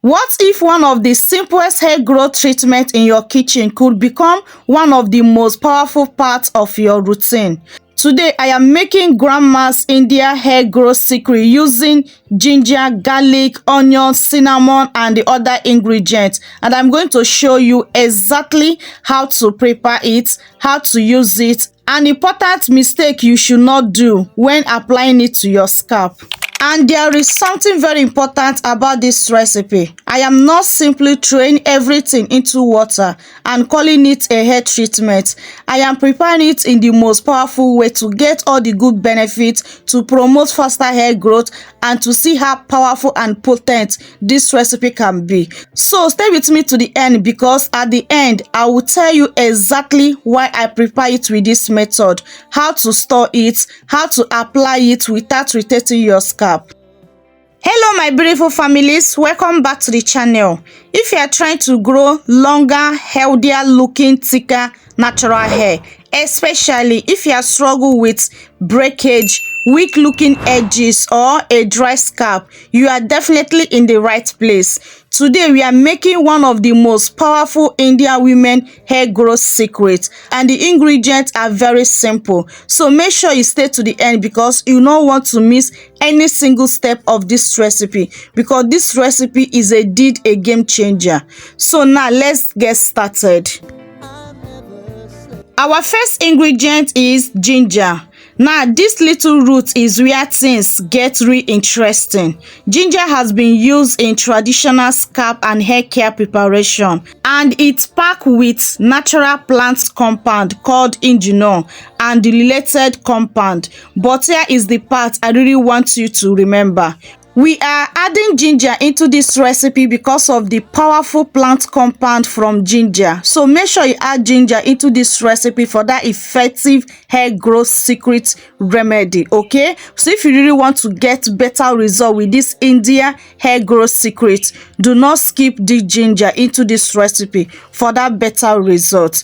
What if one of the simplest hair growth treatment in your kitchen could become one of the most powerful parts of your routine? Today, I am making Grandma's India hair growth secret using ginger, garlic, onion, cinnamon, and the other ingredients. And I'm going to show you exactly how to prepare it, how to use it, an important mistake you should not do when applying it to your scalp. And there is something very important about this recipe. I am not simply throwing everything into water and calling it a hair treatment. I am preparing it in the most powerful way to get all the good benefits, to promote faster hair growth, and to see how powerful and potent this recipe can be. So stay with me to the end, because at the end, I will tell you exactly why I prepare it with this method, how to store it, how to apply it without irritating your scalp. Hello my beautiful families, welcome back to the channel. If you are trying to grow longer, healthier looking, thicker natural hair, especially if you are struggling with breakage, weak looking edges, or a dry scalp, you are definitely in the right place. Today we are making one of the most powerful Indian women hair growth secrets, and the ingredients are very simple. So make sure you stay to the end, because you don't want to miss any single step of this recipe, because this recipe is indeed a game changer. So now let's get started. Our first ingredient is ginger. Now, this little root is where things get really interesting. Ginger has been used in traditional scalp and hair care preparation, and it's packed with natural plant compound called infusion and the related compound. But here is the part I really want you to remember. We are adding ginger into this recipe because of the powerful plant compound from ginger. So make sure you add ginger into this recipe for that effective hair growth secret remedy, okay? So if you really want to get better result with this India hair growth secret, do not skip the ginger into this recipe for that better result.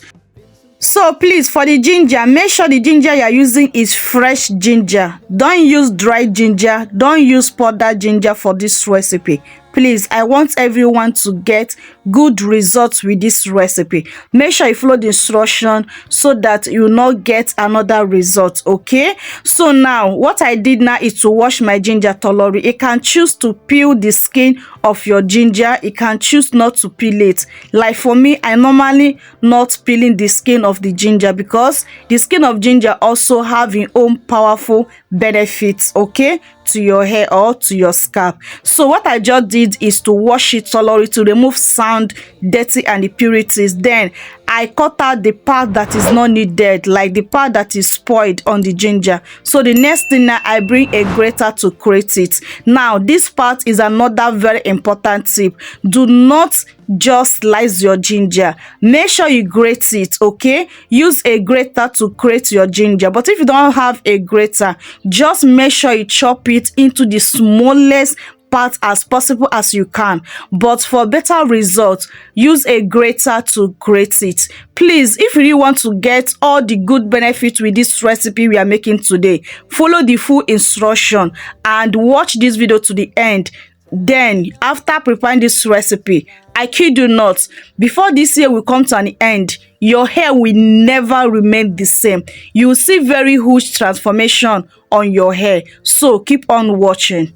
So please, for the ginger, make sure the ginger you are using is fresh ginger. Don't use dry ginger, don't use powdered ginger for this recipe. Please, I want everyone to get good results with this recipe. Make sure you follow the instruction so that you will not get another result, okay? So now, what I did now is to wash my ginger thoroughly. You can choose to peel the skin of your ginger. You can choose not to peel it. Like for me, I normally not peeling the skin of the ginger, because the skin of ginger also have its own powerful benefits, okay, to your hair or to your scalp. So what I just did is to wash it thoroughly to remove sand, dirty, and impurities. Then I cut out the part that is not needed, like the part that is spoiled on the ginger. So the next thing now, I bring a grater to grate it. Now this part is another very important tip. Do not just slice your ginger. Make sure you grate it, okay? Use a grater to grate your ginger. But if you don't have a grater, just make sure you chop it into the smallest part as possible as you can. But for better results, use a grater to grate it. Please, if you really want to get all the good benefits with this recipe we are making today, follow the full instruction and watch this video to the end. Then after preparing this recipe, I kid you not, before this year will come to an end, your hair will never remain the same. You will see very huge transformation on your hair. So keep on watching.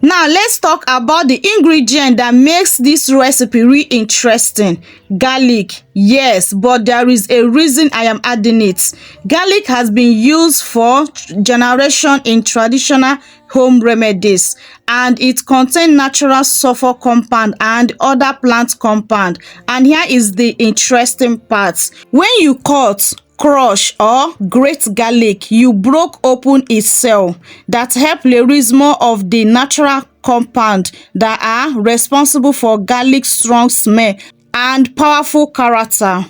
Now let's talk about the ingredient that makes this recipe really interesting. Garlic. Yes, but there is a reason I am adding it. Garlic has been used for generations in traditional home remedies, and it contains natural sulfur compound and other plant compound. And here is the interesting part. When you cut, crush, or grate garlic, you broke open its cell that help release more of the natural compound that are responsible for garlic's strong smell and powerful character.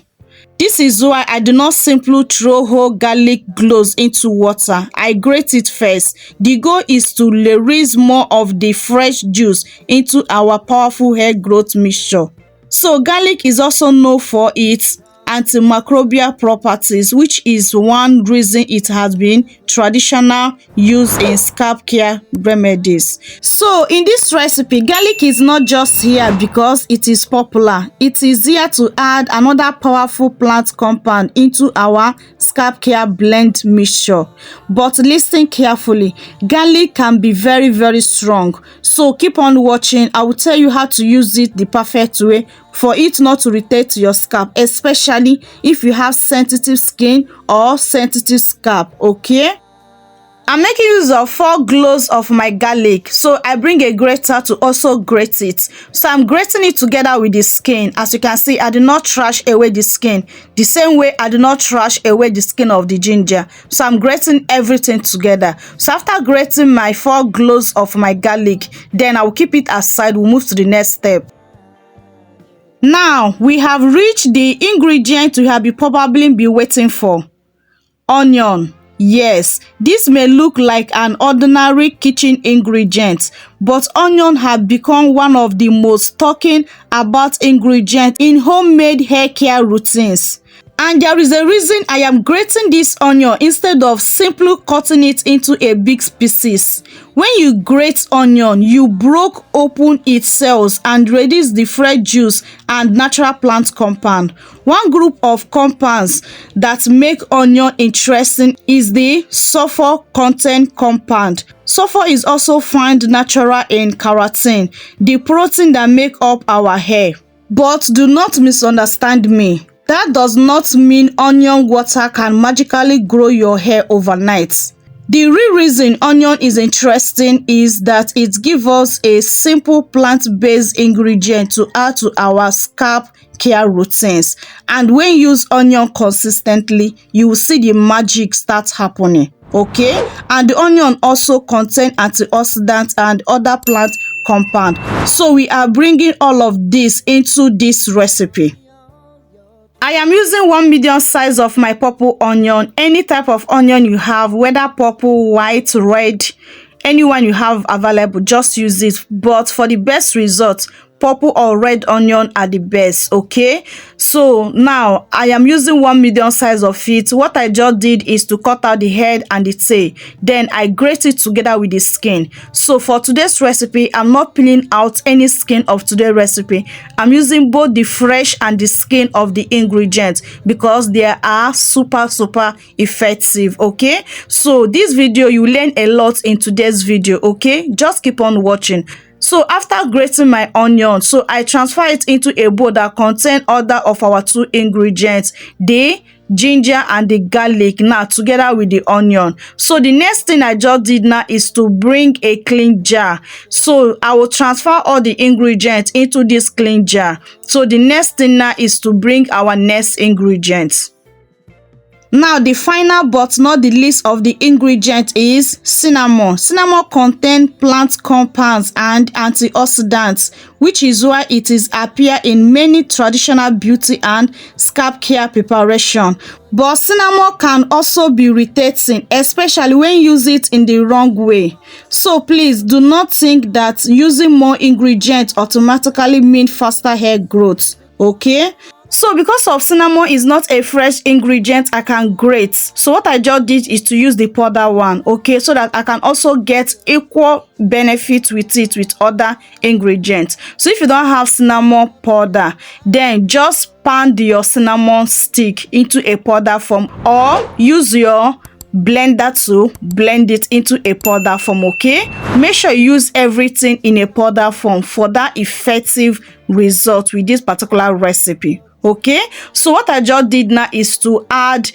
This is why I do not simply throw whole garlic cloves into water. I grate it first. The goal is to release more of the fresh juice into our powerful hair growth mixture. So garlic is also known for its antimicrobial properties, which is one reason it has been traditional use in scalp care remedies. So in this recipe, garlic is not just here because it is popular. It is here to add another powerful plant compound into our scalp care blend mixture. But listen carefully, garlic can be very, very strong. So keep on watching. I will tell you how to use it the perfect way for it not to irritate your scalp, especially if you have sensitive skin or sensitive scalp. Okay, I'm making use of 4 cloves of my garlic, so I bring a grater to also grate it. So I'm grating it together with the skin. As you can see, I do not trash away the skin the same way I do not trash away the skin of the ginger. So I'm grating everything together. So after grating my 4 cloves of my garlic, then I will keep it aside. We'll move to the next step. Now we have reached the ingredient you have probably been waiting for: onion. Yes, this may look like an ordinary kitchen ingredient, but onion have become one of the most talking about ingredients in homemade hair care routines. And there is a reason I am grating this onion instead of simply cutting it into a big pieces. When you grate onion, you broke open its cells and release the fresh juice and natural plant compound. One group of compounds that make onion interesting is the sulfur content compound. Sulfur is also found natural in keratin, the protein that make up our hair. But do not misunderstand me. That does not mean onion water can magically grow your hair overnight. The real reason onion is interesting is that it gives us a simple plant-based ingredient to add to our scalp care routines. And when you use onion consistently, you will see the magic start happening. Okay? And the onion also contains antioxidants and other plant compounds. So we are bringing all of this into this recipe. I am using 1 medium size of my purple onion. Any type of onion you have, whether purple, white, red, anyone you have available, just use it. But for the best results, purple or red onion are the best. Okay, so now I am using 1 medium size of it. What I just did is to cut out the head and the tail, then I grate it together with the skin. So for today's recipe, I'm not peeling out any skin of today's recipe. I'm using both the fresh and the skin of the ingredients because they are super effective. Okay, so this video, you learn a lot in today's video. Okay, just keep on watching. So after grating my onion, so I transfer it into a bowl that contains other of our 2 ingredients, the ginger and the garlic, now together with the onion. So the next thing I just did now is to bring a clean jar. So I will transfer all the ingredients into this clean jar. So the next thing now is to bring our next ingredients. Now the final but not the least of the ingredient is cinnamon. Cinnamon contains plant compounds and antioxidants, which is why it is appear in many traditional beauty and scalp care preparation. But cinnamon can also be irritating, especially when you use it in the wrong way. So please do not think that using more ingredients automatically means faster hair growth. Okay? So because of cinnamon is not a fresh ingredient, I can grate. So what I just did is to use the powder one, okay, so that I can also get equal benefit with it with other ingredients. So if you don't have cinnamon powder, then just pound your cinnamon stick into a powder form or use your blender to blend it into a powder form. Okay, make sure you use everything in a powder form for that effective result with this particular recipe. Okay, so what I just did now is to add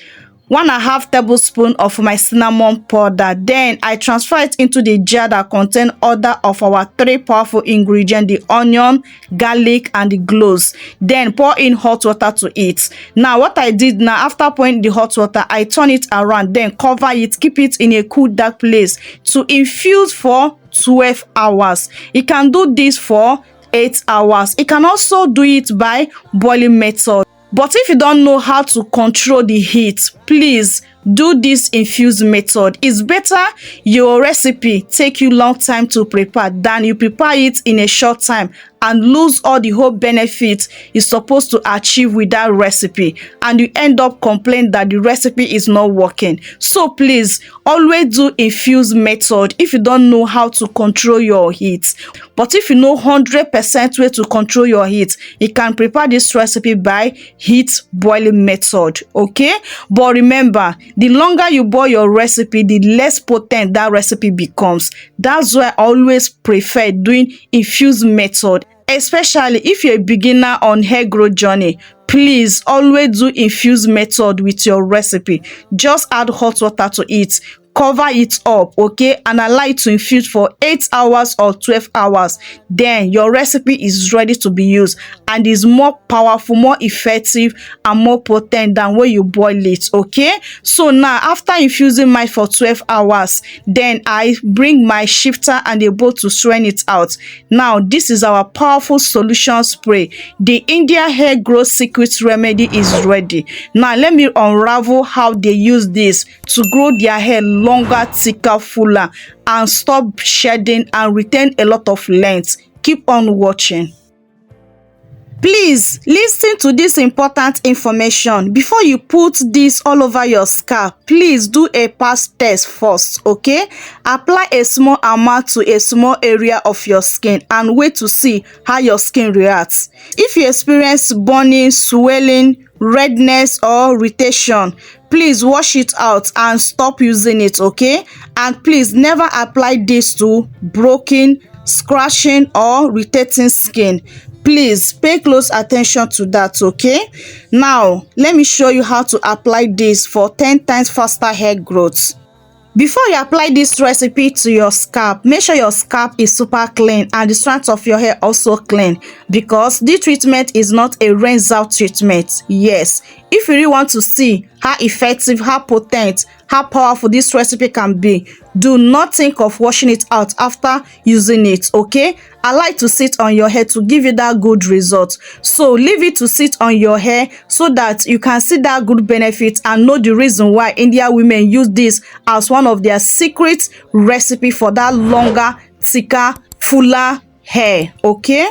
1.5 tablespoons of my cinnamon powder. Then I transfer it into the jar that contains other of our 3 powerful ingredients, the onion, garlic, and the cloves. Then pour in hot water to it. Now what I did now, after pouring the hot water, I turn it around, then cover it, keep it in a cool dark place to infuse for 12 hours. You can do this for 8 hours. You can also do it by boiling method. But if you don't know how to control the heat, please do this infused method. It's better your recipe take you long time to prepare than you prepare it in a short time and lose all the whole benefits you're supposed to achieve with that recipe, and you end up complaining that the recipe is not working. So please always do infused method if you don't know how to control your heat. But if you know 100% way to control your heat, you can prepare this recipe by heat boiling method, okay? But remember, the longer you boil your recipe, the less potent that recipe becomes. That's why I always prefer doing infused method, especially if you're a beginner on hair growth journey. Please always do infused method with your recipe. Just add hot water to it, cover it up, okay, and allow it to infuse for 8 hours or 12 hours. Then your recipe is ready to be used and is more powerful, more effective, and more potent than when you boil it, okay? So now after infusing mine for 12 hours, then I bring my shifter and a bowl to strain it out. Now this is our powerful solution spray. The India hair growth secret remedy is ready. Now let me unravel how they use this to grow their hair longer, thicker, fuller, and stop shedding and retain a lot of length. Keep on watching. Please listen to this important information. Before you put this all over your scalp, please do a patch test first, okay? Apply a small amount to a small area of your skin and wait to see how your skin reacts. If you experience burning, swelling, redness, or irritation, please wash it out and stop using it, okay? And please never apply this to broken, scratching, or irritating skin. Please pay close attention to that, okay? Now let me show you how to apply this for 10 times faster hair growth. Before you apply this recipe to your scalp, make sure your scalp is super clean and the strands of your hair also clean, because this treatment is not a rinse out treatment. Yes, if you really want to see how effective, how potent, how powerful this recipe can be, do not think of washing it out after using it, okay? Allow it to sit on your hair to give you that good result. So leave it to sit on your hair so that you can see that good benefit and know the reason why Indian women use this as one of their secret recipe for that longer, thicker, fuller hair, okay?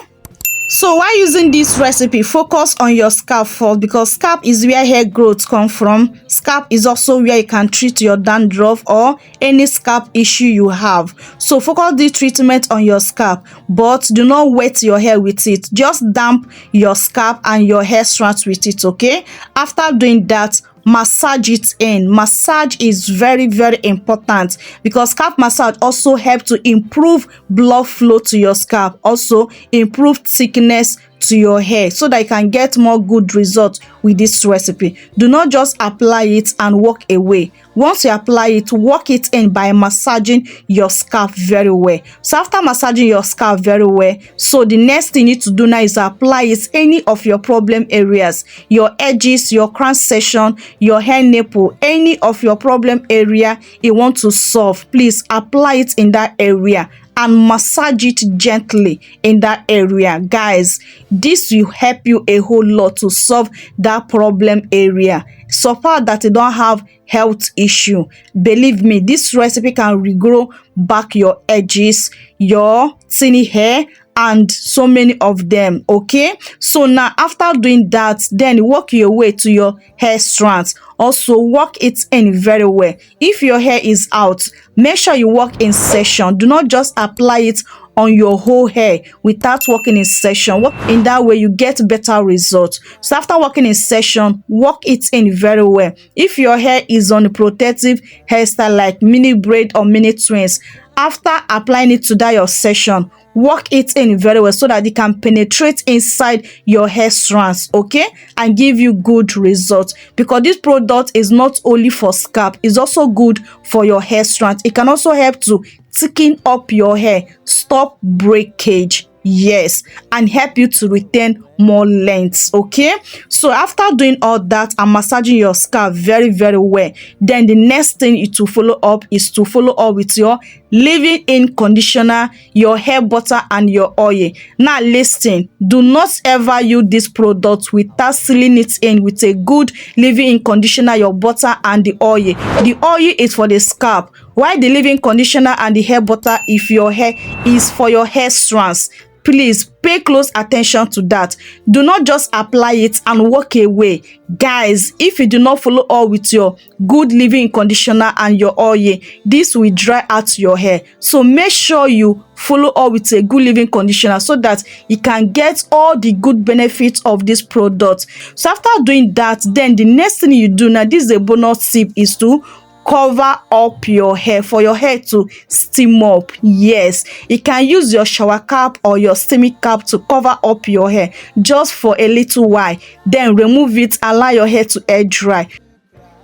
So while using this recipe, focus on your scalp first, because scalp is where hair growth come from. Scalp is also where you can treat your dandruff or any scalp issue you have. So focus the treatment on your scalp, but do not wet your hair with it. Just damp your scalp and your hair strands with it, okay? After doing that, massage it in. Massage is very, very important, because scalp massage also helps to improve blood flow to your scalp, also improve thickness to your hair, so that you can get more good results with this recipe. Do not just apply it and walk away. Once you apply it, work it in by massaging your scalp very well. So after massaging your scalp very well, so the next thing you need to do now is apply it any of your problem areas, your edges, your crown section, your hair nipple, any of your problem area you want to solve. Please apply it in that area and massage it gently in that area. Guys, this will help you a whole lot to solve that problem area, so far that you don't have health issue. Believe me, this recipe can regrow back your edges, your thinny hair, and so many of them, okay? So now after doing that, then work your way to your hair strands. Also work it in very well. If your hair is out, make sure you work in section. Do not just apply it on your whole hair without working in section. Work in that way, you get better results. So after working in section, work it in very well. If your hair is on a protective hairstyle like mini braid or mini twins, after applying it to that your section, work it in very well so that it can penetrate inside your hair strands, okay, and give you good results. Because this product is not only for scalp, it's also good for your hair strands. It can also help to thicken up your hair, stop breakage, yes, and help you to retain more length, okay? So after doing all that and massaging your scalp very, very well, then the next thing to follow up is to follow up with your leave-in conditioner, your hair butter and your oil. Now listen, do not ever use this product without sealing it in with a good leave-in conditioner, your butter and the oil. The oil is for the scalp, while the leave-in conditioner and the hair butter if your hair is for your hair strands. Please pay close attention to that. Do not just apply it and walk away. Guys, if you do not follow up with your good leave-in conditioner and your oil, this will dry out your hair. So make sure you follow up with a good leave-in conditioner so that you can get all the good benefits of this product. So after doing that, then the next thing you do, now this is a bonus tip, is to cover up your hair, for your hair to steam up. Yes, you can use your shower cap or your steaming cap to cover up your hair just for a little while, then remove it, allow your hair to air dry.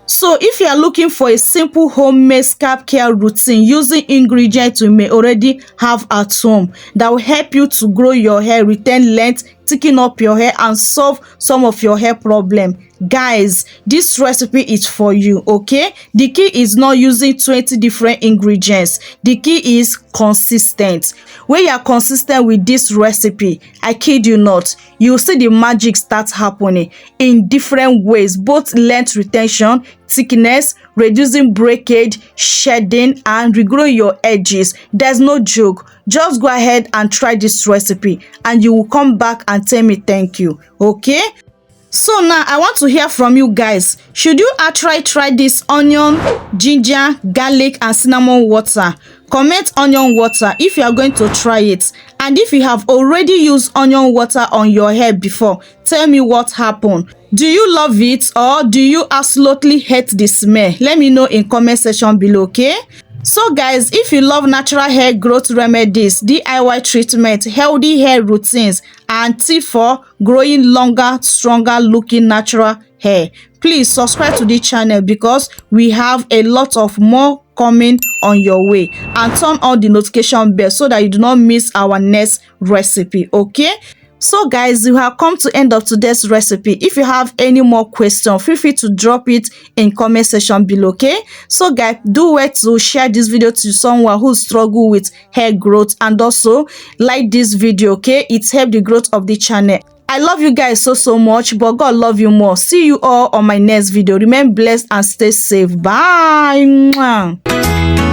So if you are looking for a simple homemade scalp care routine using ingredients you may already have at home that will help you to grow your hair, retain length, thicken up your hair and solve some of your hair problem, guys, this recipe is for you. Okay, the key is not using 20 different ingredients. The key is consistent. When you are consistent with this recipe, I kid you not, you will see the magic start happening in different ways, both length retention, thickness, reducing breakage, shedding and regrowing your edges. There's no joke. Just go ahead and try this recipe and you will come back and tell me thank you. Okay, so now I want to hear from you guys. Should you actually try this onion, ginger, garlic and cinnamon water? Comment onion water if you are going to try it, and if you have already used onion water on your hair before, tell me what happened. Do you love it or do you absolutely hate the smell? Let me know in comment section below. Okay, so guys, if you love natural hair growth remedies, DIY treatment, healthy hair routines and tips for growing longer, stronger looking natural hair, please subscribe to this channel because we have a lot of more coming on your way, and turn on the notification bell so that you do not miss our next recipe. Okay, so guys, we have come to end of today's recipe. If you have any more questions, feel free to drop it in comment section below. Okay, so guys, do well to share this video to someone who struggle with hair growth, and also like this video. Okay, it helps the growth of the channel. I love you guys so much, but God love you more. See you all on my next video. Remain blessed and stay safe. Bye. Mwah.